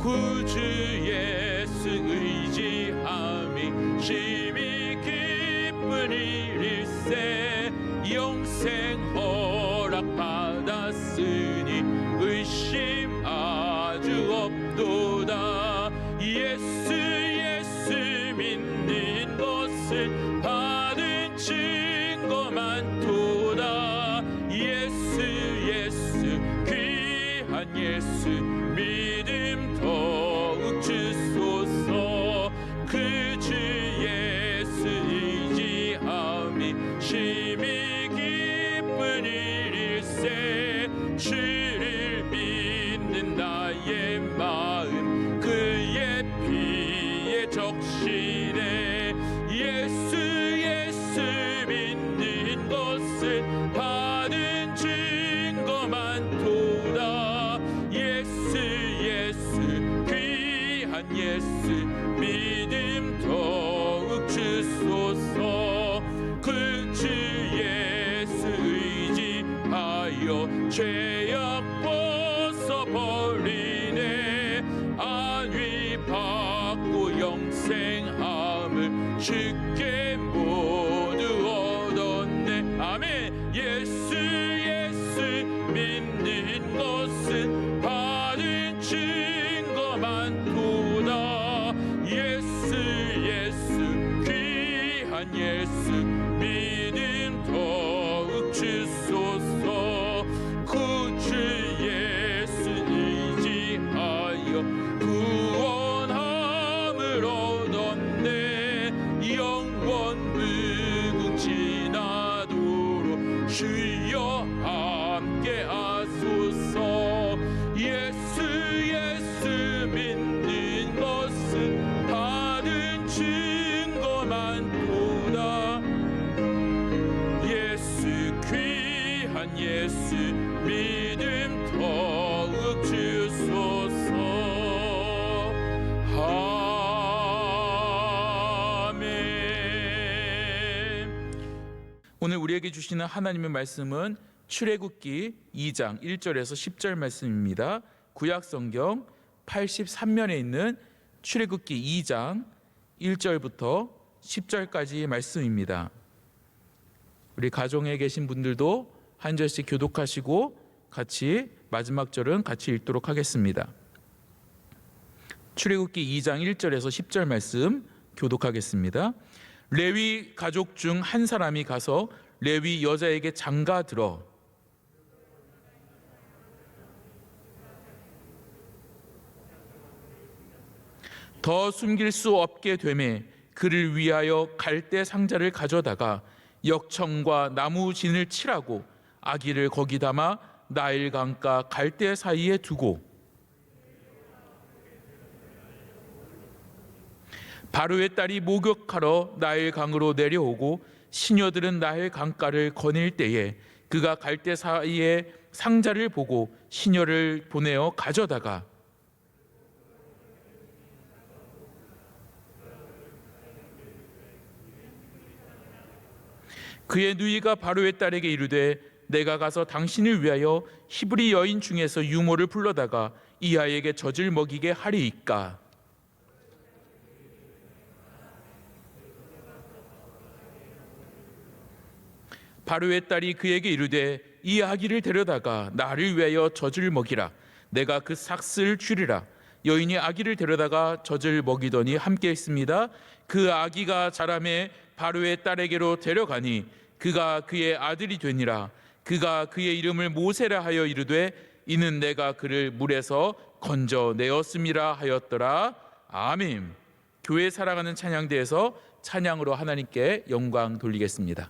구주 예수 의지함이 심히 기쁜 일일세. 영생 허락받았으니 의심 아주 없도다. 예수 믿는 것은 받은 증거 많도다. 예수 귀한 예수 믿음 더욱 주소서. 그 주 예수 의지함이 심히 기쁜 일일세. 주를 믿는 나의 마음 그의 피에 적시네. 예수 믿는 것은 받은 증거 많도다. 예수 귀한 예수 믿음 더욱 주소서. 그 주 예수 의지하여 죄악 벗어버리네. 안위 받고 영생함을 주께 모두 얻었네. 아멘. 예수 믿는 것은 받은 증거 많도다. 예수 귀한 예수 믿음 더욱 주소서. 구주 예수 의지하여 구원함을 얻었네. 영원 무궁지나도록 주여 함께 하소서. 예수 믿는 것은 받은 증거 많도다. 예수 귀한 예수 믿음 더욱 주소서. 아멘. 오늘 우리에게 주시는 하나님의 말씀은 출애굽기 2장 1절에서 10절 말씀입니다. 구약성경 83면에 있는 출애굽기 2장 1절부터 10절까지 말씀입니다. 우리 가정에 계신 분들도 한 절씩 교독하시고 같이 마지막 절은 같이 읽도록 하겠습니다. 출애굽기 2장 1절에서 10절 말씀 교독하겠습니다. 레위 가족 중 한 사람이 가서 레위 여자에게 장가 들어 더 숨길 수 없게 되매 그를 위하여 갈대 상자를 가져다가 역청과 나무 진을 칠하고 아기를 거기 담아 나일 강가 갈대 사이에 두고 바로의 딸이 목욕하러 나일 강으로 내려오고 시녀들은 나일 강가를 거닐 때에 그가 갈대 사이에 상자를 보고 시녀를 보내어 가져다가 그의 누이가 바로의 딸에게 이르되 내가 가서 당신을 위하여 히브리 여인 중에서 유모를 불러다가 이 아이에게 젖을 먹이게 하리이까. 바로의 딸이 그에게 이르되 이 아기를 데려다가 나를 위하여 젖을 먹이라. 내가 그 삭슬 주리라. 여인이 아기를 데려다가 젖을 먹이더니 함께 했습니다. 그 아기가 자라매 바로의 딸에게로 데려가니 그가 그의 아들이 되니라. 그가 그의 이름을 모세라 하여 이르되 이는 내가 그를 물에서 건져내었음이라 하였더라. 아멘. 교회 살아가는 찬양대에서 찬양으로 하나님께 영광 돌리겠습니다.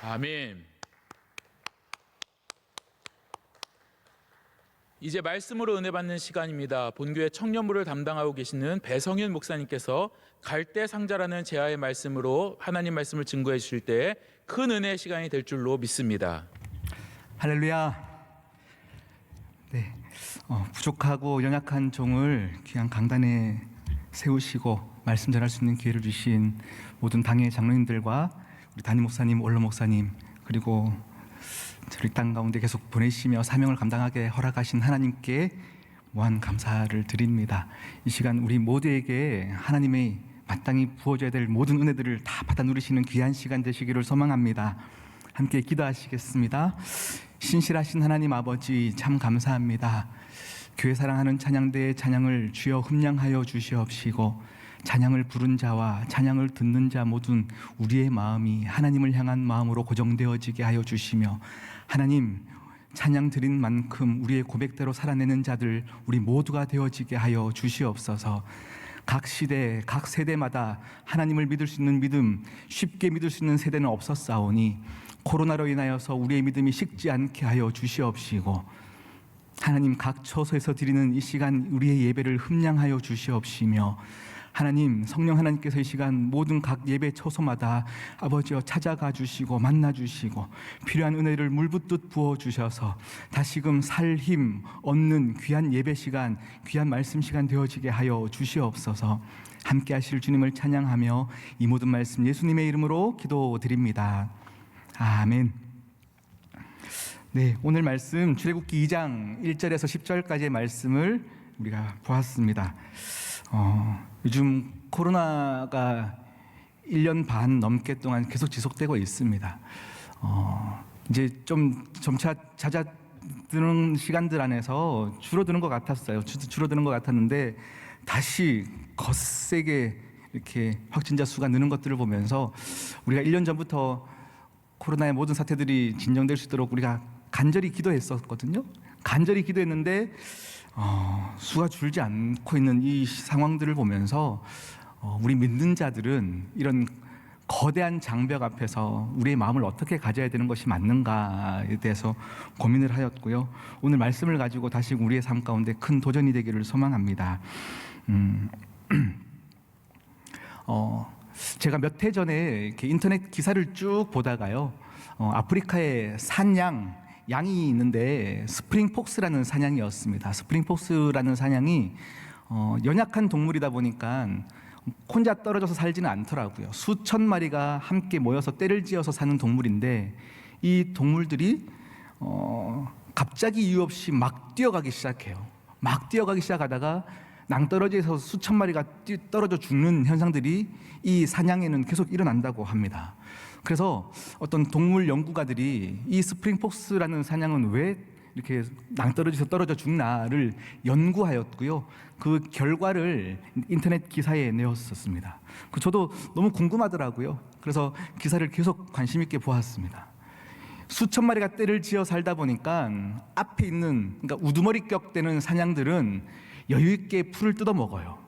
아멘. 이제 말씀으로 은혜 받는 시간입니다. 본교회 청년부를 담당하고 계시는 배성윤 목사님께서 갈대 상자라는 제아의 말씀으로 하나님 말씀을 증거해 주실 때 큰 은혜의 시간이 될 줄로 믿습니다. 할렐루야. 네, 부족하고 연약한 종을 귀한 강단에 세우시고 말씀 전할 수 있는 기회를 주신 모든 당의 장로님들과 우리 담임 목사님, 원로 목사님, 그리고 저를 땅 가운데 계속 보내시며 사명을 감당하게 허락하신 하나님께 무한 감사를 드립니다. 이 시간 우리 모두에게 하나님의 마땅히 부어줘야 될 모든 은혜들을 다 받아 누리시는 귀한 시간 되시기를 소망합니다. 함께 기도하시겠습니다. 신실하신 하나님 아버지, 참 감사합니다. 교회 사랑하는 찬양대의 찬양을 주여 흠량하여 주시옵시고, 찬양을 부른 자와 찬양을 듣는 자 모든 우리의 마음이 하나님을 향한 마음으로 고정되어지게 하여 주시며, 하나님 찬양 드린 만큼 우리의 고백대로 살아내는 자들 우리 모두가 되어지게 하여 주시옵소서. 각 시대, 각 세대마다 하나님을 믿을 수 있는 믿음, 쉽게 믿을 수 있는 세대는 없었사오니 코로나로 인하여서 우리의 믿음이 식지 않게 하여 주시옵시고, 하나님 각 처소에서 드리는 이 시간 우리의 예배를 흠량하여 주시옵시며, 하나님 성령 하나님께서 이 시간 모든 각 예배 처소마다 아버지여 찾아가 주시고 만나 주시고 필요한 은혜를 물붓듯 부어 주셔서 다시금 살 힘 얻는 귀한 예배 시간, 귀한 말씀 시간 되어지게 하여 주시옵소서. 함께 하실 주님을 찬양하며 이 모든 말씀 예수님의 이름으로 기도드립니다. 아멘. 네, 오늘 말씀 출애굽기 2장 1절에서 10절까지의 말씀을 우리가 보았습니다. 요즘 코로나가 1년 반 넘게 동안 계속 지속되고 있습니다. 이제 좀 점차 잦아드는 시간들 안에서 줄어드는 것 같았어요. 줄어드는 것 같았는데 다시 거세게 이렇게 확진자 수가 느는 것들을 보면서 우리가 1년 전부터 코로나의 모든 사태들이 진정될 수 있도록 우리가 간절히 기도했었거든요. 간절히 기도했는데 수가 줄지 않고 있는 이 상황들을 보면서 우리 믿는 자들은 이런 거대한 장벽 앞에서 우리의 마음을 어떻게 가져야 되는 것이 맞는가에 대해서 고민을 하였고요. 오늘 말씀을 가지고 다시 우리의 삶 가운데 큰 도전이 되기를 소망합니다. 제가 몇 해 전에 이렇게 인터넷 기사를 쭉 보다가요, 아프리카에 양이 있는데 스프링폭스라는 사냥이었습니다. 스프링폭스라는 사냥이 연약한 동물이다 보니까 혼자 떨어져서 살지는 않더라고요. 수천 마리가 함께 모여서 떼를 지어서 사는 동물인데, 이 동물들이 갑자기 이유 없이 막 뛰어가기 시작해요. 막 뛰어가기 시작하다가 낭떠러지에서 수천 마리가 떨어져 죽는 현상들이 이 사냥에는 계속 일어난다고 합니다. 그래서 어떤 동물 연구가들이 이 스프링폭스라는 사냥은 왜 이렇게 낭떠러지에서 떨어져 죽나를 연구하였고요. 그 결과를 인터넷 기사에 내었었습니다. 저도 너무 궁금하더라고요. 그래서 기사를 계속 관심 있게 보았습니다. 수천 마리가 떼를 지어 살다 보니까 앞에 있는, 그러니까 우두머리격 되는 사냥들은 여유 있게 풀을 뜯어 먹어요.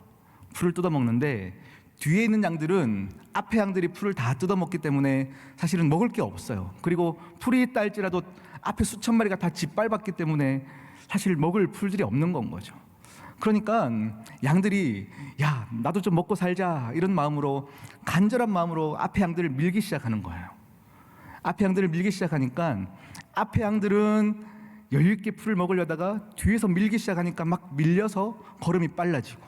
풀을 뜯어 먹는데 뒤에 있는 양들은 앞에 양들이 풀을 다 뜯어먹기 때문에 사실은 먹을 게 없어요. 그리고 풀이 있다 할지라도 앞에 수천 마리가 다 짓밟았기 때문에 사실 먹을 풀들이 없는 건 거죠. 그러니까 양들이 야, 나도 좀 먹고 살자 이런 마음으로, 간절한 마음으로 앞에 양들을 밀기 시작하는 거예요. 앞에 양들을 밀기 시작하니까 앞에 양들은 여유 있게 풀을 먹으려다가 뒤에서 밀기 시작하니까 막 밀려서 걸음이 빨라지고,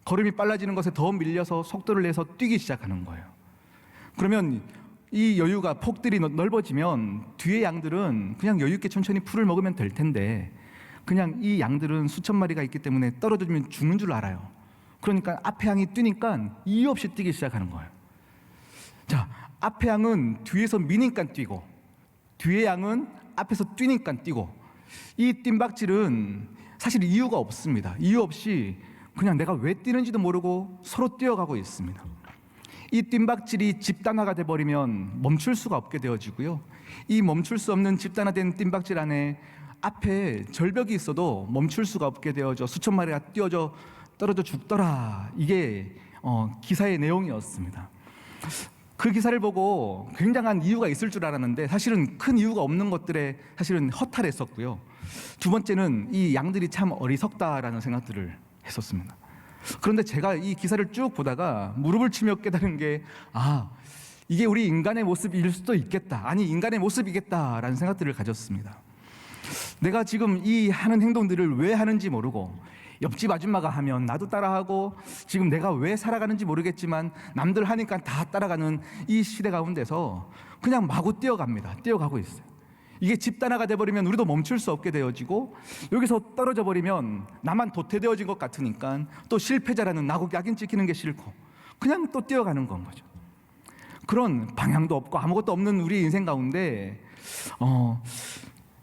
걸음이 빨라지는 것에 더 밀려서 속도를 내서 뛰기 시작하는 거예요. 그러면 이 여유가, 폭들이 넓어지면 뒤에 양들은 그냥 여유 있게 천천히 풀을 먹으면 될 텐데, 그냥 이 양들은 수천 마리가 있기 때문에 떨어지면 죽는 줄 알아요. 그러니까 앞에 양이 뛰니까 이유 없이 뛰기 시작하는 거예요. 자, 앞에 양은 뒤에서 미니까 뛰고, 뒤에 양은 앞에서 뛰니까 뛰고, 이 뜀박질은 사실 이유가 없습니다. 이유 없이 그냥 내가 왜 뛰는지도 모르고 서로 뛰어가고 있습니다. 이 뜀박질이 집단화가 돼버리면 멈출 수가 없게 되어지고요. 이 멈출 수 없는 집단화된 뜀박질 안에 앞에 절벽이 있어도 멈출 수가 없게 되어져 수천 마리가 뛰어져 떨어져 죽더라. 이게 기사의 내용이었습니다. 그 기사를 보고 굉장한 이유가 있을 줄 알았는데 사실은 큰 이유가 없는 것들에 사실은 허탈했었고요. 두 번째는 이 양들이 참 어리석다라는 생각들을 했었습니다. 그런데 제가 이 기사를 쭉 보다가 무릎을 치며 깨달은 게, 이게 우리 인간의 모습일 수도 있겠다, 아니 인간의 모습이겠다라는 생각들을 가졌습니다. 내가 지금 이 하는 행동들을 왜 하는지 모르고, 옆집 아줌마가 하면 나도 따라하고, 지금 내가 왜 살아가는지 모르겠지만 남들 하니까 다 따라가는 이 시대 가운데서 그냥 마구 뛰어갑니다. 뛰어가고 있어요. 이게 집단화가 돼버리면 우리도 멈출 수 없게 되어지고, 여기서 떨어져 버리면 나만 도태되어진 것 같으니까 또 실패자라는 나고 약인 찍히는 게 싫고 그냥 또 뛰어가는 건 거죠. 그런 방향도 없고 아무것도 없는 우리 인생 가운데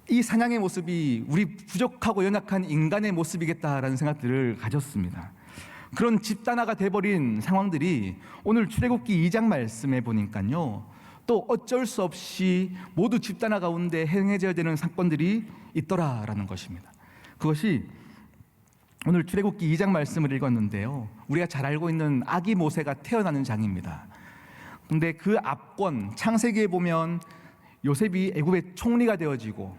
이 사냥의 모습이 우리 부족하고 연약한 인간의 모습이겠다라는 생각들을 가졌습니다. 그런 집단화가 돼버린 상황들이 오늘 출애굽기 2장 말씀에 보니까요, 또 어쩔 수 없이 모두 집단화 가운데 행해져야 되는 사건들이 있더라라는 것입니다. 그것이 오늘 출애굽기 2장 말씀을 읽었는데요, 우리가 잘 알고 있는 아기 모세가 태어나는 장입니다. 근데 그 앞권 창세기에 보면 요셉이 애굽의 총리가 되어지고,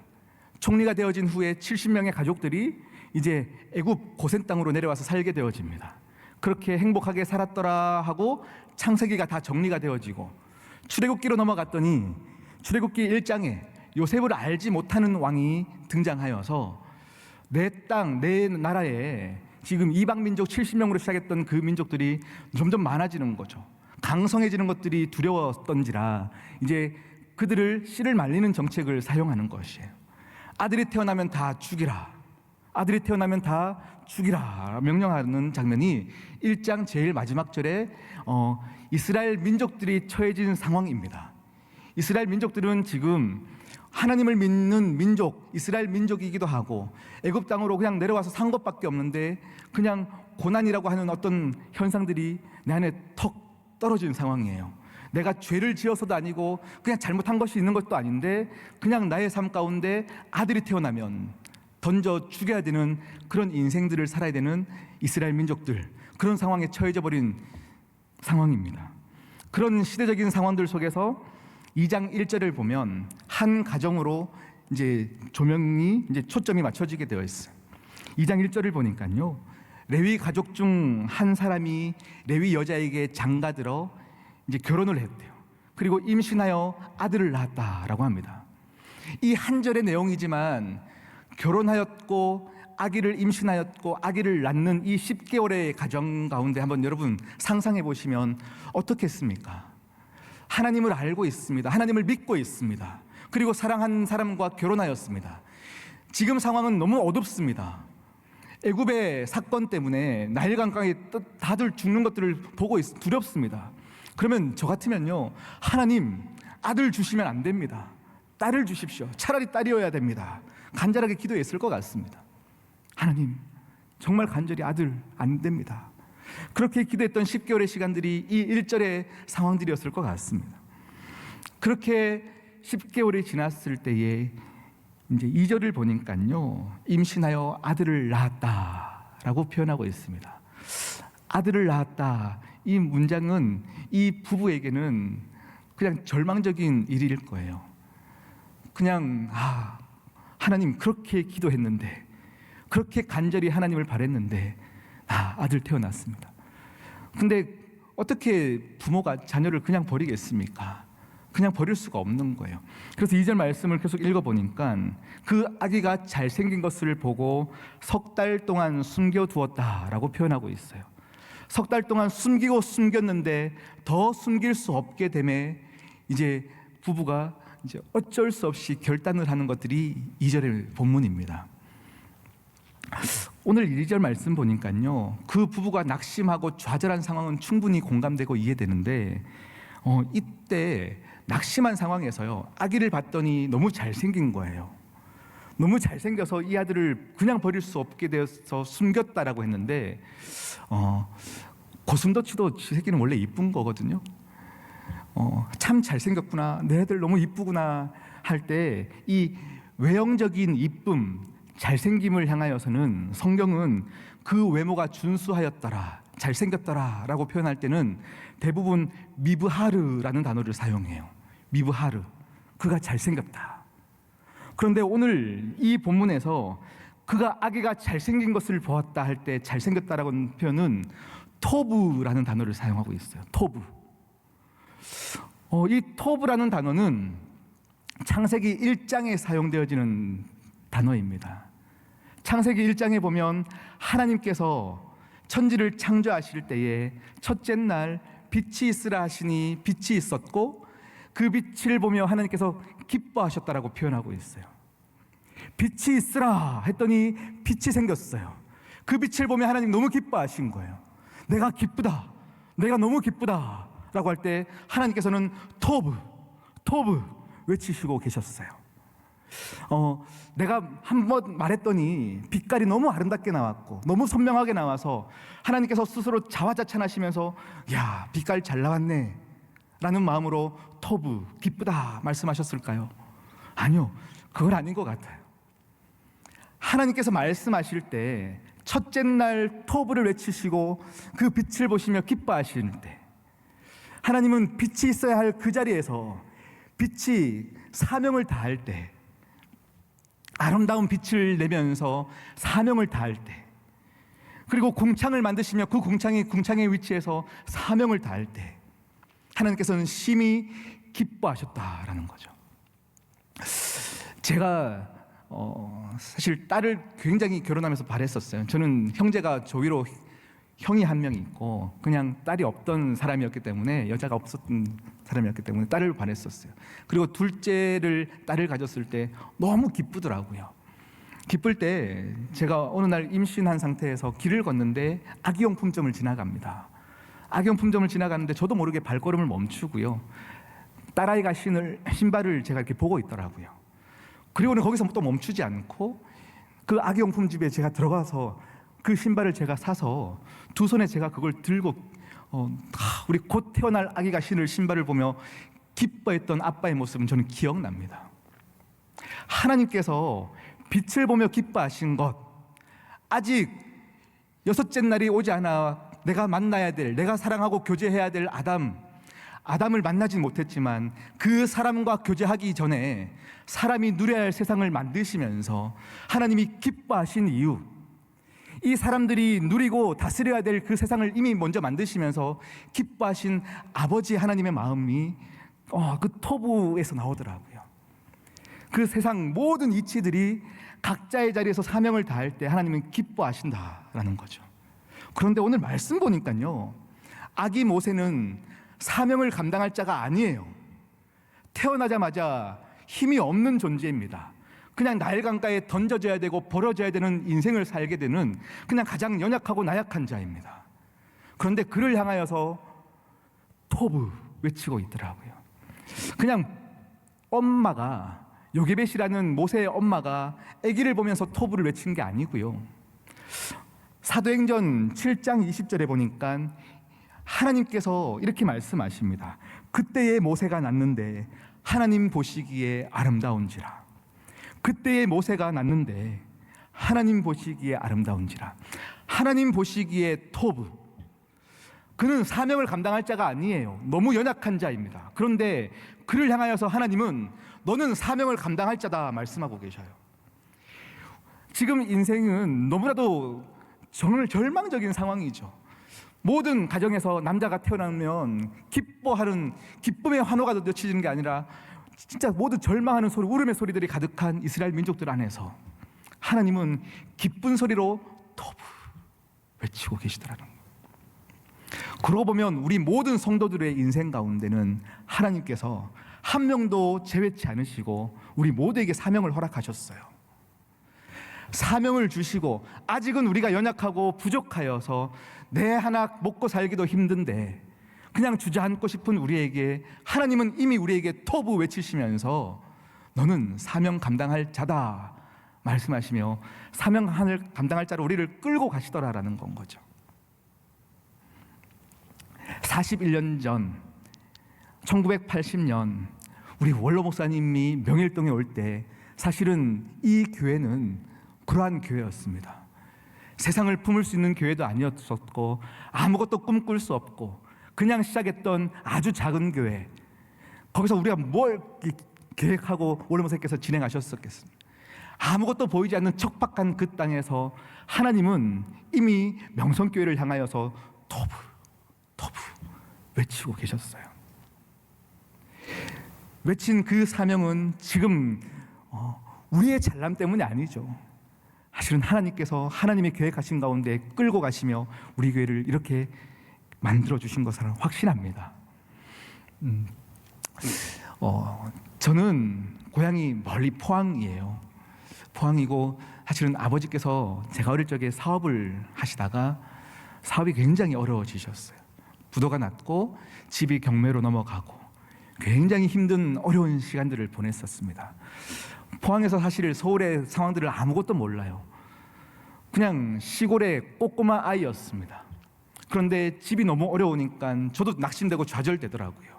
총리가 되어진 후에 70명의 가족들이 이제 애굽 고센 땅으로 내려와서 살게 되어집니다. 그렇게 행복하게 살았더라 하고 창세기가 다 정리가 되어지고, 출애굽기로 넘어갔더니 출애굽기 1장에 요셉을 알지 못하는 왕이 등장하여서 내 땅, 내 나라에 지금 이방 민족 70명으로 시작했던 그 민족들이 점점 많아지는 거죠. 강성해지는 것들이 두려웠던지라 이제 그들을 씨를 말리는 정책을 사용하는 것이에요. 아들이 태어나면 다 죽이라, 아들이 태어나면 다 죽이라 명령하는 장면이 1장 제일 마지막 절에 이스라엘 민족들이 처해진 상황입니다. 이스라엘 민족들은 지금 하나님을 믿는 민족, 이스라엘 민족이기도 하고 애굽 땅으로 그냥 내려와서 산 것밖에 없는데 그냥 고난이라고 하는 어떤 현상들이 내 안에 턱 떨어진 상황이에요. 내가 죄를 지어서도 아니고 그냥 잘못한 것이 있는 것도 아닌데 그냥 나의 삶 가운데 아들이 태어나면 던져 죽여야 되는 그런 인생들을 살아야 되는 이스라엘 민족들, 그런 상황에 처해져 버린 상황입니다. 그런 시대적인 상황들 속에서 2장 1절을 보면 한 가정으로 이제 조명이 이제 초점이 맞춰지게 되어 있어요. 2장 1절을 보니까요, 레위 가족 중 한 사람이 레위 여자에게 장가들어 이제 결혼을 했대요. 그리고 임신하여 아들을 낳았다라고 합니다. 이 한 절의 내용이지만 결혼하였고 아기를 임신하였고 아기를 낳는 이 10개월의 가정 가운데 한번 여러분 상상해 보시면 어떻겠습니까? 하나님을 알고 있습니다. 하나님을 믿고 있습니다. 그리고 사랑한 사람과 결혼하였습니다. 지금 상황은 너무 어둡습니다. 애굽의 사건 때문에 나일 강가에 다들 죽는 것들을 보고 두렵습니다. 그러면 저 같으면요, 하나님 아들 주시면 안 됩니다. 딸을 주십시오. 차라리 딸이어야 됩니다. 간절하게 기도했을 것 같습니다. 하나님 정말 간절히 아들 안 됩니다. 그렇게 기도했던 10개월의 시간들이 이 1절의 상황들이었을 것 같습니다. 그렇게 10개월이 지났을 때에 이제 2절을 보니까요, 임신하여 아들을 낳았다라고 표현하고 있습니다. 아들을 낳았다, 이 문장은 이 부부에게는 그냥 절망적인 일일 거예요. 그냥 하나님 그렇게 기도했는데, 그렇게 간절히 하나님을 바랬는데 아들 태어났습니다. 근데 어떻게 부모가 자녀를 그냥 버리겠습니까? 그냥 버릴 수가 없는 거예요. 그래서 2절 말씀을 계속 읽어보니까 그 아기가 잘생긴 것을 보고 석 달 동안 숨겨두었다라고 표현하고 있어요. 석 달 동안 숨기고 숨겼는데 더 숨길 수 없게 되매 이제 부부가 이제 어쩔 수 없이 결단을 하는 것들이 2절의 본문입니다. 오늘 1절 말씀 보니까요, 그 부부가 낙심하고 좌절한 상황은 충분히 공감되고 이해되는데 이때 낙심한 상황에서요, 아기를 봤더니 너무 잘생긴 거예요. 너무 잘생겨서 이 아들을 그냥 버릴 수 없게 되어서 숨겼다라고 했는데 고슴도치도 지 새끼는 원래 이쁜 거거든요. 참 잘생겼구나, 내 아들 너무 이쁘구나 할 때 이 외형적인 이쁨, 잘생김을 향하여서는 성경은 그 외모가 준수하였더라, 잘생겼더라 라고 표현할 때는 대부분 미브하르라는 단어를 사용해요. 미브하르, 그가 잘생겼다. 그런데 오늘 이 본문에서 그가 아기가 잘생긴 것을 보았다 할 때 잘생겼다라는 표현은 토브라는 단어를 사용하고 있어요. 토브. 이 토브라는 단어는 창세기 1장에 사용되어지는 단어입니다. 창세기 1장에 보면 하나님께서 천지를 창조하실 때에 첫째 날 빛이 있으라 하시니 빛이 있었고 그 빛을 보며 하나님께서 기뻐하셨다라고 표현하고 있어요. 빛이 있으라 했더니 빛이 생겼어요. 그 빛을 보며 하나님 너무 기뻐하신 거예요. 내가 기쁘다, 내가 너무 기쁘다 라고 할 때 하나님께서는 토브 외치시고 계셨어요. 내가 한번 말했더니 빛깔이 너무 아름답게 나왔고 너무 선명하게 나와서 하나님께서 스스로 자화자찬하시면서 야, 빛깔 잘 나왔네 라는 마음으로 토브, 기쁘다 말씀하셨을까요? 아니요, 그건 아닌 것 같아요. 하나님께서 말씀하실 때 첫째 날 토브를 외치시고 그 빛을 보시며 기뻐하실 때 하나님은 빛이 있어야 할 그 자리에서 빛이 사명을 다할 때, 아름다운 빛을 내면서 사명을 다할 때, 그리고 궁창을 만드시며 그 궁창의 위치에서 사명을 다할 때 하나님께서는 심히 기뻐하셨다라는 거죠. 제가 사실 딸을 굉장히 결혼하면서 바랬었어요. 저는 형제가 조위로 형이 한 명 있고 그냥 딸이 없던 사람이었기 때문에, 여자가 없었던 사람이었기 때문에 딸을 바랬었어요. 그리고 둘째를 딸을 가졌을 때 너무 기쁘더라고요. 기쁠 때 제가 어느 날 임신한 상태에서 길을 걷는데 아기용품점을 지나갑니다. 아기용품점을 지나가는데 저도 모르게 발걸음을 멈추고요, 딸아이가 신을 신발을 제가 이렇게 보고 있더라고요. 그리고는 거기서 또 멈추지 않고 그 아기용품 집에 제가 들어가서 그 신발을 제가 사서 두 손에 제가 그걸 들고 우리 곧 태어날 아기가 신을 신발을 보며 기뻐했던 아빠의 모습은 저는 기억납니다. 하나님께서 빛을 보며 기뻐하신 것, 아직 여섯째 날이 오지 않아 내가 만나야 될, 내가 사랑하고 교제해야 될 아담을 만나지 못했지만 그 사람과 교제하기 전에 사람이 누려야 할 세상을 만드시면서 하나님이 기뻐하신 이유, 이 사람들이 누리고 다스려야 될 그 세상을 이미 먼저 만드시면서 기뻐하신 아버지 하나님의 마음이 그 토부에서 나오더라고요. 그 세상 모든 이치들이 각자의 자리에서 사명을 다할 때 하나님은 기뻐하신다라는 거죠. 그런데 오늘 말씀 보니까요, 아기 모세는 사명을 감당할 자가 아니에요. 태어나자마자 힘이 없는 존재입니다. 그냥 나일 강가에 던져져야 되고 버려져야 되는 인생을 살게 되는 그냥 가장 연약하고 나약한 자입니다. 그런데 그를 향하여서 토브 외치고 있더라고요. 그냥 엄마가, 요게벳이라는 모세의 엄마가 아기를 보면서 토브를 외친 게 아니고요, 사도행전 7장 20절에 보니까 하나님께서 이렇게 말씀하십니다. 그때의 모세가 낳는데 하나님 보시기에 아름다운지라. 그때의 모세가 낳는데 하나님 보시기에 아름다운지라. 하나님 보시기에 토브, 그는 사명을 감당할 자가 아니에요. 너무 연약한 자입니다. 그런데 그를 향하여서 하나님은 너는 사명을 감당할 자다 말씀하고 계셔요. 지금 인생은 너무나도 정말 절망적인 상황이죠. 모든 가정에서 남자가 태어나면 기뻐하는 기쁨의 환호가 넘치는 게 아니라 진짜 모두 절망하는 소리, 울음의 소리들이 가득한 이스라엘 민족들 안에서 하나님은 기쁜 소리로 토브 외치고 계시더라는 거예요. 그러고 보면 우리 모든 성도들의 인생 가운데는 하나님께서 한 명도 제외치 않으시고 우리 모두에게 사명을 허락하셨어요. 사명을 주시고 아직은 우리가 연약하고 부족하여서 내 하나 먹고 살기도 힘든데 그냥 주저앉고 싶은 우리에게 하나님은 이미 우리에게 토부 외치시면서 너는 사명 감당할 자다 말씀하시며 사명을 감당할 자로 우리를 끌고 가시더라라는 건 거죠. 41년 전 1980년 우리 원로 목사님이 명일동에 올 때 사실은 이 교회는 그러한 교회였습니다. 세상을 품을 수 있는 교회도 아니었었고 아무것도 꿈꿀 수 없고 그냥 시작했던 아주 작은 교회, 거기서 우리가 뭘 계획하고 원로 목사님께서 진행하셨었겠습니까? 아무것도 보이지 않는 척박한 그 땅에서 하나님은 이미 명성교회를 향하여서 토부 외치고 계셨어요. 외친 그 사명은 지금 우리의 잘남 때문이 아니죠. 사실은 하나님께서 하나님의 계획하신 가운데 끌고 가시며 우리 교회를 이렇게 만들어 주신 것을 확신합니다. 저는 고향이 멀리 포항이에요. 포항이고 사실은 아버지께서 제가 어릴 적에 사업을 하시다가 사업이 굉장히 어려워지셨어요. 부도가 났고 집이 경매로 넘어가고 굉장히 힘든 어려운 시간들을 보냈었습니다. 포항에서 사실 서울의 상황들을 아무것도 몰라요. 그냥 시골의 꼬꼬마 아이였습니다. 그런데 집이 너무 어려우니까 저도 낙심되고 좌절되더라고요.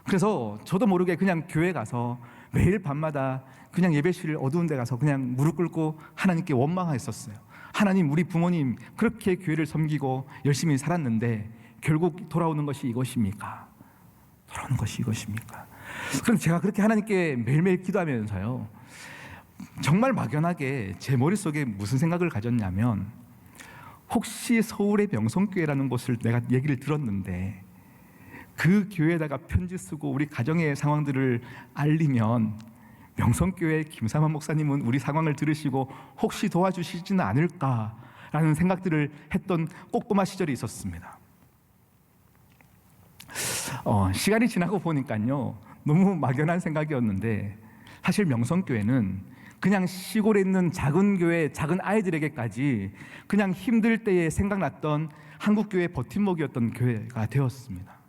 그래서 저도 모르게 그냥 교회 가서 매일 밤마다 그냥 예배실 어두운 데 가서 그냥 무릎 꿇고 하나님께 원망했었어요. 하나님, 우리 부모님 그렇게 교회를 섬기고 열심히 살았는데 결국 돌아오는 것이 이것입니까? 돌아오는 것이 이것입니까? 그럼 제가 그렇게 하나님께 매일매일 기도하면서요, 정말 막연하게 제 머릿속에 무슨 생각을 가졌냐면, 혹시 서울의 명성교회라는 곳을 내가 얘기를 들었는데 그 교회에다가 편지 쓰고 우리 가정의 상황들을 알리면 명성교회 김삼환 목사님은 우리 상황을 들으시고 혹시 도와주시지는 않을까라는 생각들을 했던 꼬꼬마 시절이 있었습니다. 시간이 지나고 보니까요, 너무 막연한 생각이었는데 사실 명성교회는 그냥 시골에 있는 작은 교회, 작은 아이들에게까지 그냥 힘들 때에 생각났던 한국교회의 버팀목이었던 교회가 되었습니다.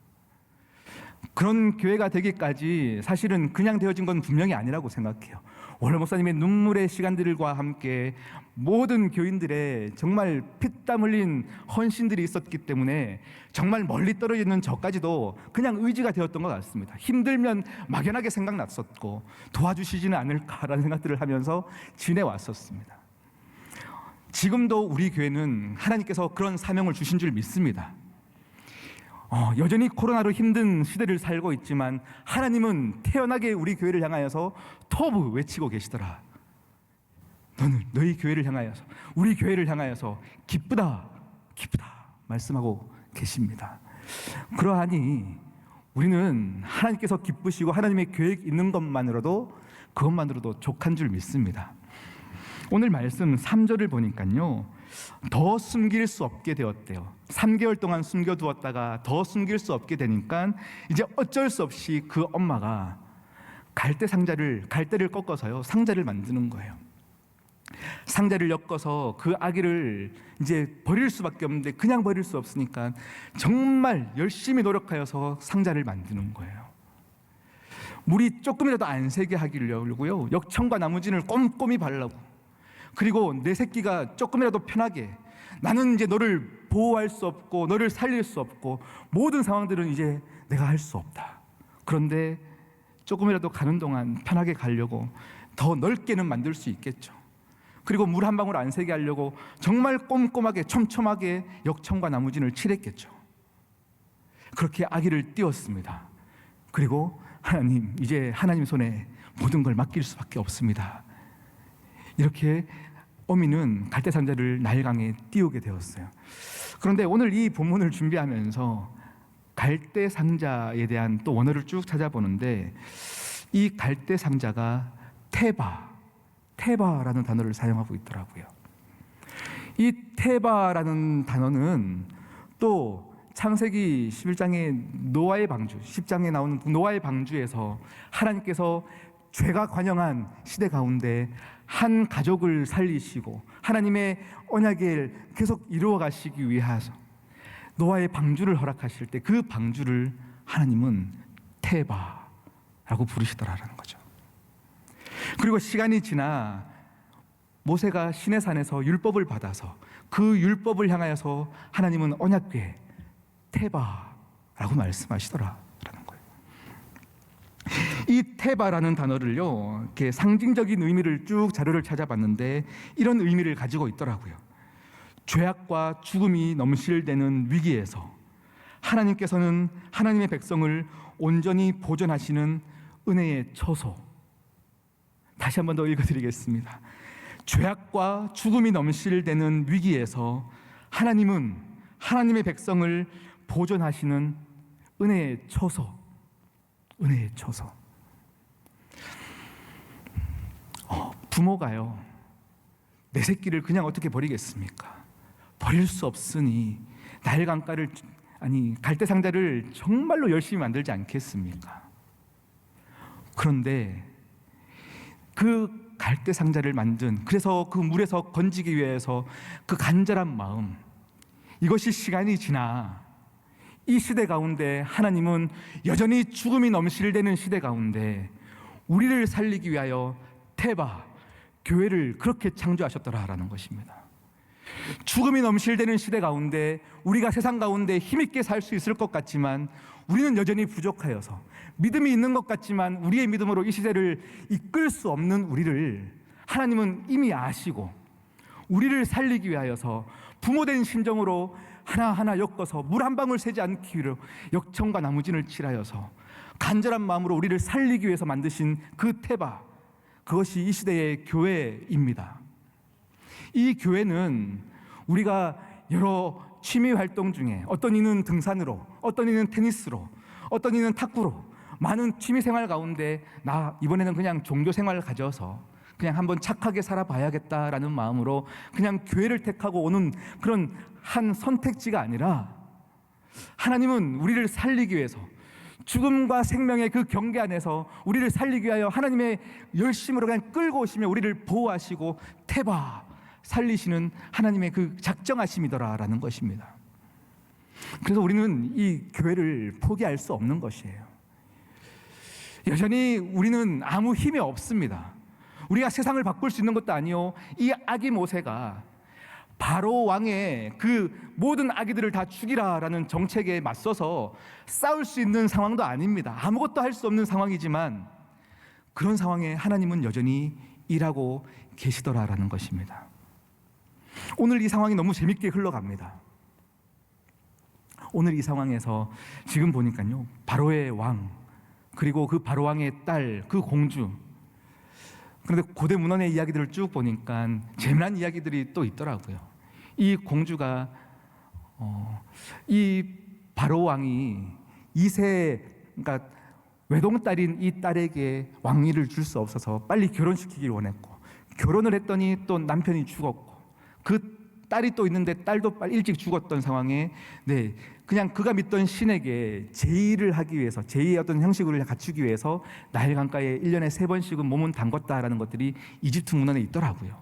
그런 교회가 되기까지 사실은 그냥 되어진 건 분명히 아니라고 생각해요. 원로 목사님의 눈물의 시간들과 함께 모든 교인들의 정말 피땀 흘린 헌신들이 있었기 때문에 정말 멀리 떨어져 있는 저까지도 그냥 의지가 되었던 것 같습니다. 힘들면 막연하게 생각났었고 도와주시지는 않을까라는 생각들을 하면서 지내왔었습니다. 지금도 우리 교회는 하나님께서 그런 사명을 주신 줄 믿습니다. 여전히 코로나로 힘든 시대를 살고 있지만 하나님은 태연하게 우리 교회를 향하여서 토브 외치고 계시더라. 너는 너희 교회를 향하여서, 우리 교회를 향하여서 기쁘다 말씀하고 계십니다. 그러하니 우리는 하나님께서 기쁘시고 하나님의 계획이 있는 그것만으로도 족한 줄 믿습니다. 오늘 말씀 3절을 보니까요, 더 숨길 수 없게 되었대요. 3개월 동안 숨겨두었다가 더 숨길 수 없게 되니까 이제 어쩔 수 없이 그 엄마가 갈대를 꺾어서요, 상자를 만드는 거예요. 상자를 엮어서 그 아기를 이제 버릴 수밖에 없는데 그냥 버릴 수 없으니까 정말 열심히 노력하여서 상자를 만드는 거예요. 물이 조금이라도 안 새게 하려고요, 역청과 나무진을 꼼꼼히 바르고, 그리고 내 새끼가 조금이라도 편하게, 나는 이제 너를 보호할 수 없고 너를 살릴 수 없고 모든 상황들은 이제 내가 할 수 없다. 그런데 조금이라도 가는 동안 편하게 가려고 더 넓게는 만들 수 있겠죠. 그리고 물 한 방울 안 새게 하려고 정말 꼼꼼하게 촘촘하게 역청과 나무진을 칠했겠죠. 그렇게 아기를 띄웠습니다. 그리고 하나님, 이제 하나님 손에 모든 걸 맡길 수밖에 없습니다. 이렇게 어미는 갈대상자를 나일강에 띄우게 되었어요. 그런데 오늘 이 본문을 준비하면서 갈대상자에 대한 또 원어를 쭉 찾아보는데, 이 갈대상자가 테바라는 단어를 사용하고 있더라고요. 이 테바라는 단어는 또 창세기 11장의 노아의 방주, 10장에 나오는 노아의 방주에서 하나님께서 죄가 관영한 시대 가운데 한 가족을 살리시고 하나님의 언약을 계속 이루어 가시기 위해서 노아의 방주를 허락하실 때 그 방주를 하나님은 테바라고 부르시더라라는 거죠. 그리고 시간이 지나 모세가 시내산에서 율법을 받아서 그 율법을 향하여서 하나님은 언약궤 테바라고 말씀하시더라라는 거예요. 이 테바라는 단어를요, 이렇게 상징적인 의미를 쭉 자료를 찾아봤는데 이런 의미를 가지고 있더라고요. 죄악과 죽음이 넘실대는 위기에서 하나님께서는 하나님의 백성을 온전히 보존하시는 은혜의 처소. 다시 한 번 더 읽어드리겠습니다. 죄악과 죽음이 넘실대는 위기에서 하나님은 하나님의 백성을 보존하시는 은혜의 처소. 은혜의 처소. 부모가요, 내 새끼를 그냥 어떻게 버리겠습니까? 버릴 수 없으니 나일강가를, 갈대상자를 정말로 열심히 만들지 않겠습니까? 그런데 그 갈대상자를 만든, 그래서 그 물에서 건지기 위해서 그 간절한 마음, 이것이 시간이 지나 이 시대 가운데 하나님은 여전히 죽음이 넘실대는 시대 가운데 우리를 살리기 위하여 테바, 교회를 그렇게 창조하셨더라라는 것입니다. 죽음이 넘실대는 시대 가운데 우리가 세상 가운데 힘있게 살 수 있을 것 같지만 우리는 여전히 부족하여서, 믿음이 있는 것 같지만 우리의 믿음으로 이 시대를 이끌 수 없는 우리를 하나님은 이미 아시고 우리를 살리기 위하여서 부모된 심정으로 하나하나 엮어서 물 한 방울 새지 않기 위로 역청과 나무진을 칠하여서 간절한 마음으로 우리를 살리기 위해서 만드신 그 테바, 그것이 이 시대의 교회입니다. 이 교회는 우리가 여러 취미 활동 중에 어떤 이는 등산으로, 어떤 이는 테니스로, 어떤 이는 탁구로 많은 취미 생활 가운데 나 이번에는 그냥 종교 생활을 가져서 그냥 한번 착하게 살아봐야겠다라는 마음으로 그냥 교회를 택하고 오는 그런 한 선택지가 아니라, 하나님은 우리를 살리기 위해서 죽음과 생명의 그 경계 안에서 우리를 살리기 위하여 하나님의 열심으로 그냥 끌고 오시며 우리를 보호하시고 테바, 살리시는 하나님의 그 작정하심이더라라는 것입니다. 그래서 우리는 이 교회를 포기할 수 없는 것이에요. 여전히 우리는 아무 힘이 없습니다. 우리가 세상을 바꿀 수 있는 것도 아니요, 이 아기 모세가 바로 왕의 그 모든 아기들을 다 죽이라라는 정책에 맞서서 싸울 수 있는 상황도 아닙니다. 아무것도 할 수 없는 상황이지만 그런 상황에 하나님은 여전히 일하고 계시더라라는 것입니다. 오늘 이 상황이 너무 재밌게 흘러갑니다. 오늘 이 상황에서 지금 보니까요, 바로의 왕, 그리고 그 바로 왕의 딸, 그 공주. 그런데 고대 문헌의 이야기들을 쭉 보니까 재미난 이야기들이 또 있더라고요. 이 공주가 이 바로 왕이 그러니까 외동딸인 이 딸에게 왕위를 줄 수 없어서 빨리 결혼시키길 원했고, 결혼을 했더니 또 남편이 죽었고, 그 딸이 또 있는데 딸도 빨리 일찍 죽었던 상황에 그냥 그가 믿던 신에게 제의를 하기 위해서, 제의의 어떤 형식을 갖추기 위해서 나일강가에 1년에 3번씩은 몸은 담궜다라는 것들이 이집트 문헌에 있더라고요.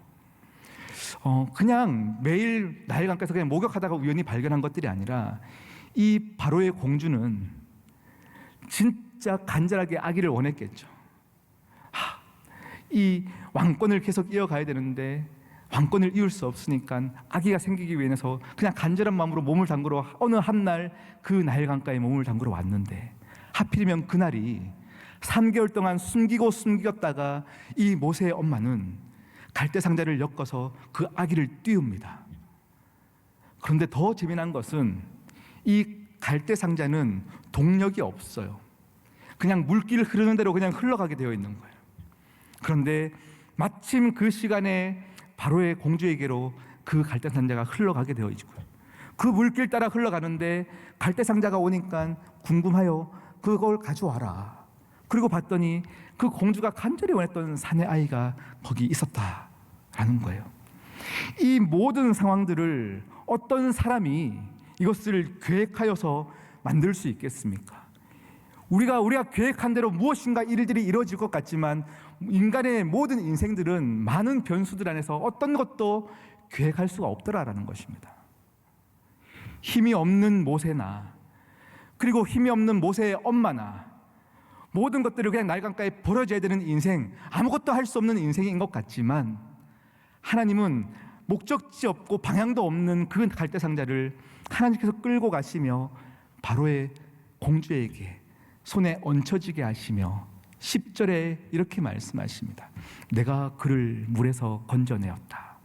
그냥 매일 나일강가에서 그냥 목욕하다가 우연히 발견한 것들이 아니라 이 바로의 공주는 진짜 간절하게 아기를 원했겠죠. 이 왕권을 계속 이어가야 되는데 왕권을 이을 수 없으니까 아기가 생기기 위해서 그냥 간절한 마음으로 몸을 담그러 어느 한날 그 나일강가에 몸을 담그러 왔는데, 하필이면 그날이 3개월 동안 숨겼다가 이 모세의 엄마는 갈대상자를 엮어서 그 아기를 띄웁니다. 그런데 더 재미난 것은 이 갈대 상자는 동력이 없어요. 그냥 물길 흐르는 대로 그냥 흘러가게 되어 있는 거예요. 그런데 마침 그 시간에 바로의 공주에게로 그 갈대 상자가 흘러가게 되어지고, 그 물길 따라 흘러가는데 갈대 상자가 오니까 궁금하여 그걸 가져와라. 그리고 봤더니 그 공주가 간절히 원했던 사내 아이가 거기 있었다라는 거예요. 이 모든 상황들을 어떤 사람이 이것을 계획하여서 만들 수 있겠습니까? 우리가 계획한 대로 무엇인가 일들이 이루어질 것 같지만 인간의 모든 인생들은 많은 변수들 안에서 어떤 것도 계획할 수가 없더라라는 것입니다. 힘이 없는 모세나, 그리고 힘이 없는 모세의 엄마나, 모든 것들을 그냥 날강가에 버려져야 되는 인생, 아무것도 할 수 없는 인생인 것 같지만 하나님은 목적지 없고 방향도 없는 그 갈대 상자를 하나님께서 끌고 가시며 바로의 공주에게 손에 얹혀지게 하시며 10절에 이렇게 말씀하십니다. 내가 그를 물에서 건져내었다.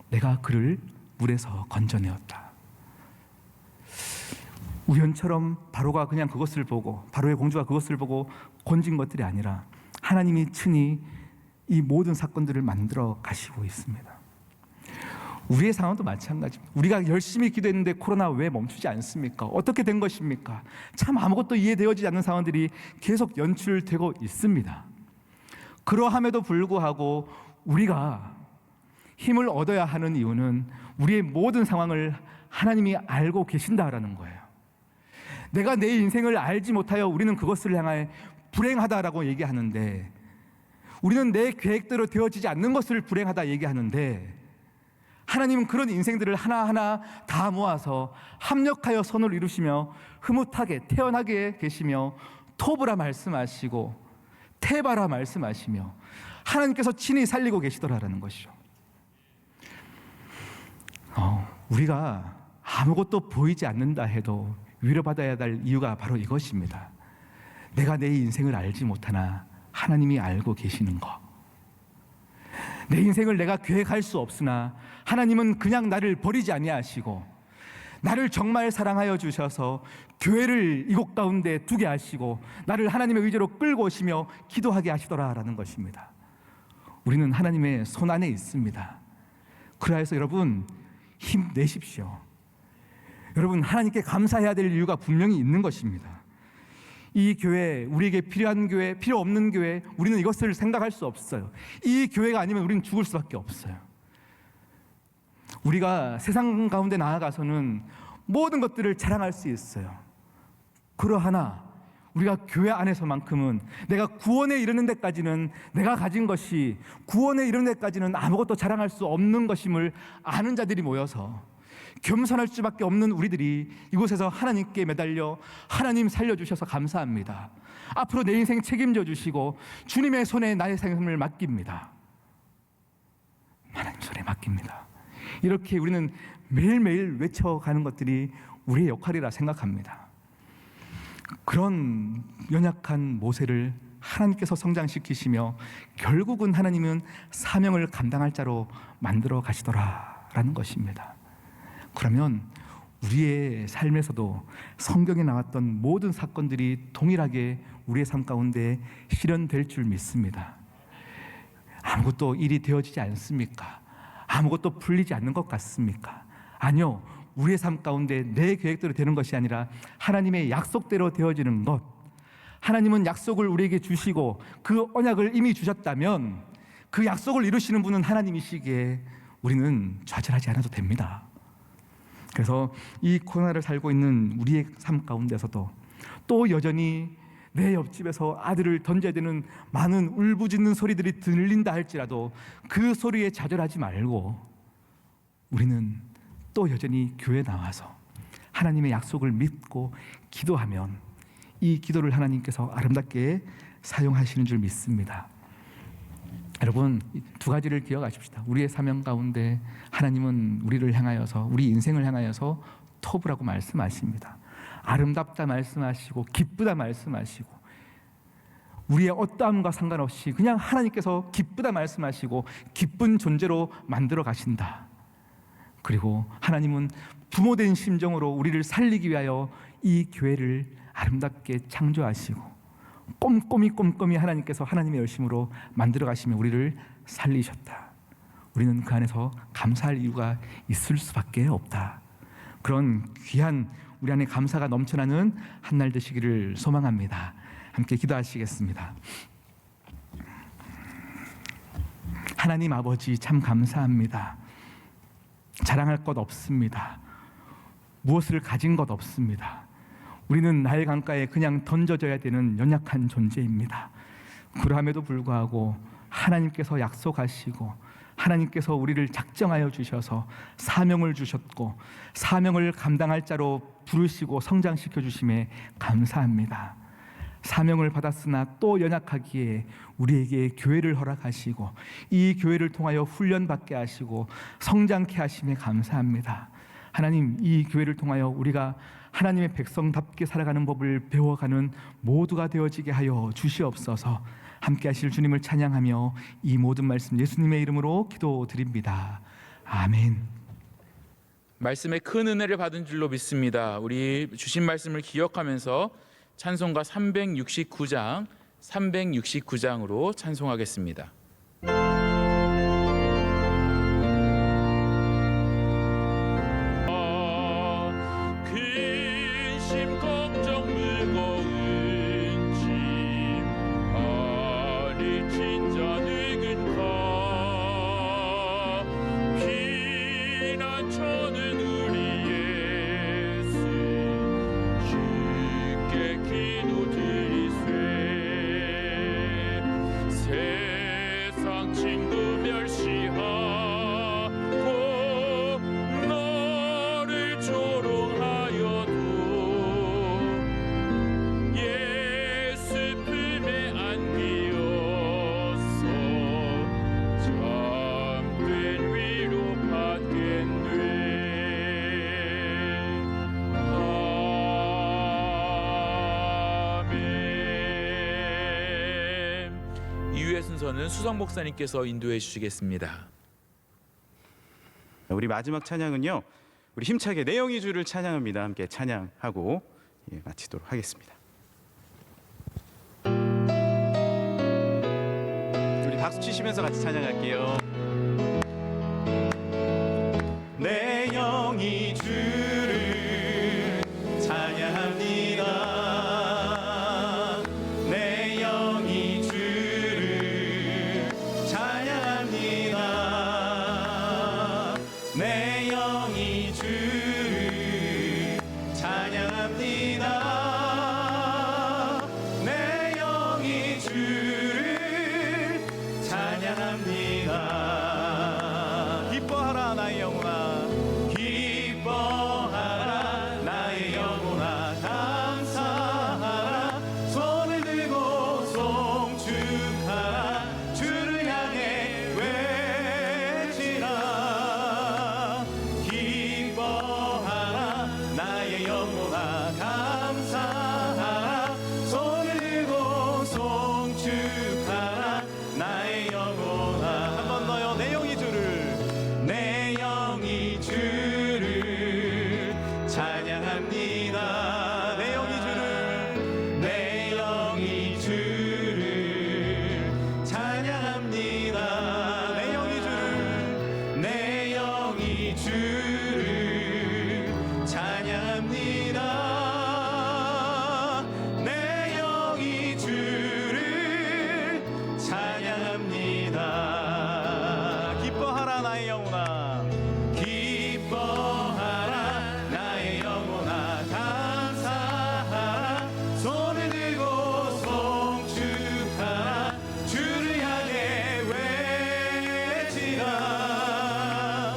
내가 그를 물에서 건져내었다. 우연처럼 바로가 그냥 그것을 보고, 바로의 공주가 그것을 보고 건진 것들이 아니라 하나님이 친히 이 모든 사건들을 만들어 가시고 있습니다. 우리의 상황도 마찬가지입니다. 우리가 열심히 기도했는데 코로나 왜 멈추지 않습니까? 어떻게 된 것입니까? 참 아무것도 이해되어지지 않는 상황들이 계속 연출되고 있습니다. 그러함에도 불구하고 우리가 힘을 얻어야 하는 이유는 우리의 모든 상황을 하나님이 알고 계신다라는 거예요. 내가 내 인생을 알지 못하여 우리는 그것을 향하여 불행하다라고 얘기하는데, 우리는 내 계획대로 되어지지 않는 것을 불행하다 얘기하는데, 하나님은 그런 인생들을 하나하나 다 모아서 합력하여 선을 이루시며 흐뭇하게 태어나게 계시며 토브라 말씀하시고 테바라 말씀하시며 하나님께서 친히 살리고 계시더라라는 것이죠. 우리가 아무것도 보이지 않는다 해도 위로받아야 할 이유가 바로 이것입니다. 내가 내 인생을 알지 못하나 하나님이 알고 계시는 것. 내 인생을 내가 계획할 수 없으나 하나님은 그냥 나를 버리지 아니하시고 나를 정말 사랑하여 주셔서 교회를 이곳 가운데 두게 하시고 나를 하나님의 의지로 끌고 오시며 기도하게 하시더라라는 것입니다. 우리는 하나님의 손 안에 있습니다. 그래서 여러분 힘내십시오. 여러분 하나님께 감사해야 될 이유가 분명히 있는 것입니다. 이 교회, 우리에게 필요한 교회, 필요 없는 교회, 우리는 이것을 생각할 수 없어요. 이 교회가 아니면 우리는 죽을 수밖에 없어요. 우리가 세상 가운데 나아가서는 모든 것들을 자랑할 수 있어요. 그러하나 우리가 교회 안에서만큼은 내가 구원에 이르는 데까지는 내가 가진 것이 구원에 이르는 데까지는 아무것도 자랑할 수 없는 것임을 아는 자들이 모여서 겸손할 수밖에 없는 우리들이 이곳에서 하나님께 매달려 하나님 살려주셔서 감사합니다. 앞으로 내 인생 책임져 주시고 주님의 손에 나의 삶을 맡깁니다. 하나님 손에 맡깁니다. 이렇게 우리는 매일매일 외쳐가는 것들이 우리의 역할이라 생각합니다. 그런 연약한 모세를 하나님께서 성장시키시며 결국은 하나님은 사명을 감당할 자로 만들어 가시더라라는 것입니다. 그러면 우리의 삶에서도 성경에 나왔던 모든 사건들이 동일하게 우리의 삶 가운데 실현될 줄 믿습니다. 아무것도 일이 되어지지 않습니까? 아무것도 풀리지 않는 것 같습니까? 아니요. 우리의 삶 가운데 내 계획대로 되는 것이 아니라 하나님의 약속대로 되어지는 것. 하나님은 약속을 우리에게 주시고 그 언약을 이미 주셨다면 그 약속을 이루시는 분은 하나님이시기에 우리는 좌절하지 않아도 됩니다. 그래서 이 코로나를 살고 있는 우리의 삶 가운데서도 또 여전히 내 옆집에서 아들을 던져야 되는 많은 울부짖는 소리들이 들린다 할지라도 그 소리에 좌절하지 말고 우리는 또 여전히 교회에 나와서 하나님의 약속을 믿고 기도하면 이 기도를 하나님께서 아름답게 사용하시는 줄 믿습니다. 여러분 두 가지를 기억하십시다. 우리의 사명 가운데 하나님은 우리를 향하여서 우리 인생을 향하여서 토브라고 말씀하십니다. 아름답다 말씀하시고 기쁘다 말씀하시고 우리의 어떠함과 상관없이 그냥 하나님께서 기쁘다 말씀하시고 기쁜 존재로 만들어 가신다. 그리고 하나님은 부모된 심정으로 우리를 살리기 위하여 이 교회를 아름답게 창조하시고 꼼꼼히 하나님께서 하나님의 열심으로 만들어 가시며 우리를 살리셨다. 우리는 그 안에서 감사할 이유가 있을 수밖에 없다. 그런 귀한 우리 안에 감사가 넘쳐나는 한날 되시기를 소망합니다. 함께 기도하시겠습니다. 하나님 아버지, 참 감사합니다. 자랑할 것 없습니다. 무엇을 가진 것 없습니다. 우리는 나의 강가에 그냥 던져져야 되는 연약한 존재입니다. 그럼에도 불구하고 하나님께서 약속하시고 하나님께서 우리를 작정하여 주셔서 사명을 주셨고 사명을 감당할 자로 부르시고 성장시켜 주심에 감사합니다. 사명을 받았으나 또 연약하기에 우리에게 교회를 허락하시고 이 교회를 통하여 훈련받게 하시고 성장케 하심에 감사합니다. 하나님, 이 교회를 통하여 우리가 하나님의 백성답게 살아가는 법을 배워가는 모두가 되어지게 하여 주시옵소서. 함께 하실 주님을 찬양하며 이 모든 말씀 예수님의 이름으로 기도드립니다. 아멘. 말씀에 큰 은혜를 받은 줄로 믿습니다. 우리 주신 말씀을 기억하면서 찬송가 369장으로 찬송하겠습니다. 근심 걱정 무거운 짐 아리 진자 늙은 가 피난처는 우리 예수 주께 기도드리세 세상 친구 멸시하고 너를 조롱하여도 예수 품에 안기어서 참된 위로 받겠네. 아멘. 이후의 순서는 수성 목사님께서 인도해 주시겠습니다. 우리 마지막 찬양은요, 우리 힘차게 내영이 주를 찬양합니다. 함께 찬양하고 마치도록 하겠습니다. 우리 박수 치시면서 같이 찬양할게요. 내 영이 주를 찬양합니다. 내 영이 주를 찬양합니다. 내 영이 주를 찬양합니다. 내 영이 주를 찬양합니다. 기뻐하라 나의 영혼아, 기뻐하라 나의 영혼아, 감사하라 손을 들고 송축하라 주를 향해 외치라. 기뻐하라 나의 영혼아, 감사하라 손을 들고 송축하라 나의 영혼아. 한 번 더요. 내 영이 주를, 내 영이 주를 찬양합니다. 내 영이 주를, 내 영이 주를 찬양합니다. 내 영이 주를, 내 영이 주를 찬양합니다. 내 영이 주를 찬양합니다. 기뻐하라 나의 영혼아, 기뻐하라 나의 영혼아, 감사하라 손을 들고 송축하라 주를 향해 외치라.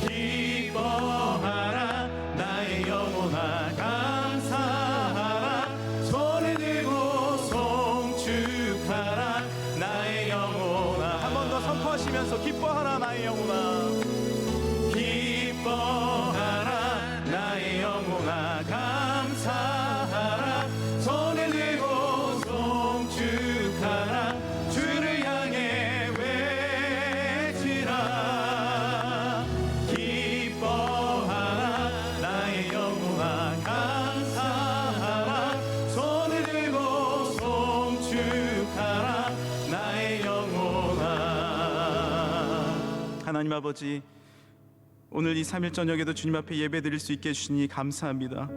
기뻐하라 나의 영혼아, 감사하라 손을 들고 송축하라 나의 영혼아. 한 번 더 선포하시면서 기뻐하라 나의 영혼아, 기뻐하라 나의 영혼아, 감사하라 손을 들고 송축하라 주를 향해 외치라. 기뻐하라 하나님 아버지, 오늘 이 3일 저녁에도 주님 앞에 예배 드릴 수 있게 해주시니 감사합니다.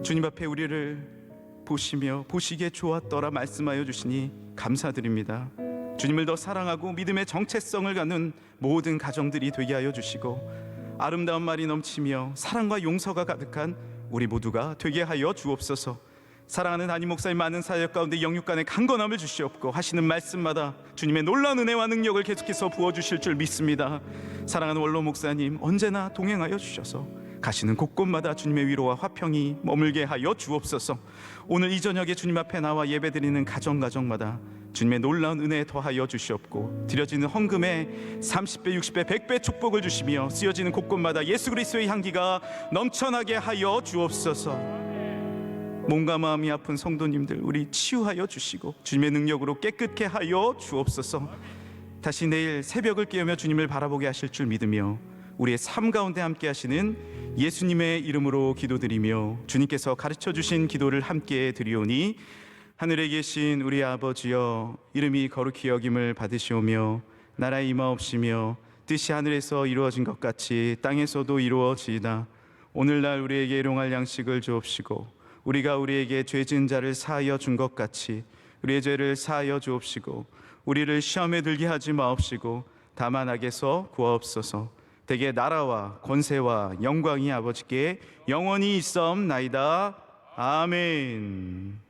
주님 앞에 우리를 보시며 보시기에 좋았더라 말씀하여 주시니 감사드립니다. 주님을 더 사랑하고 믿음의 정체성을 갖는 모든 가정들이 되게 하여 주시고 아름다운 말이 넘치며 사랑과 용서가 가득한 우리 모두가 되게 하여 주옵소서. 사랑하는 담임 목사님 많은 사역 가운데 영육간의 강건함을 주시옵고 하시는 말씀마다 주님의 놀라운 은혜와 능력을 계속해서 부어주실 줄 믿습니다. 사랑하는 원로 목사님 언제나 동행하여 주셔서 가시는 곳곳마다 주님의 위로와 화평이 머물게 하여 주옵소서. 오늘 이 저녁에 주님 앞에 나와 예배드리는 가정마다 주님의 놀라운 은혜 더하여 주시옵고 드려지는 헌금에 30배, 60배, 100배 축복을 주시며 쓰여지는 곳곳마다 예수 그리스도의 향기가 넘쳐나게 하여 주옵소서. 몸과 마음이 아픈 성도님들 우리 치유하여 주시고 주님의 능력으로 깨끗게 하여 주옵소서. 다시 내일 새벽을 깨우며 주님을 바라보게 하실 줄 믿으며 우리의 삶 가운데 함께 하시는 예수님의 이름으로 기도드리며 주님께서 가르쳐 주신 기도를 함께 드리오니 하늘에 계신 우리 아버지여, 이름이 거룩히 여김을 받으시오며 나라의 임하옵시며 뜻이 하늘에서 이루어진 것 같이 땅에서도 이루어지이다. 오늘날 우리에게 일용할 양식을 주옵시고 우리가 우리에게 죄 지은 자를 사하여 준 것 같이 우리의 죄를 사하여 주옵시고 우리를 시험에 들게 하지 마옵시고 다만 악에서 구하옵소서. 대개 나라와 권세와 영광이 아버지께 영원히 있사옵나이다. 아멘.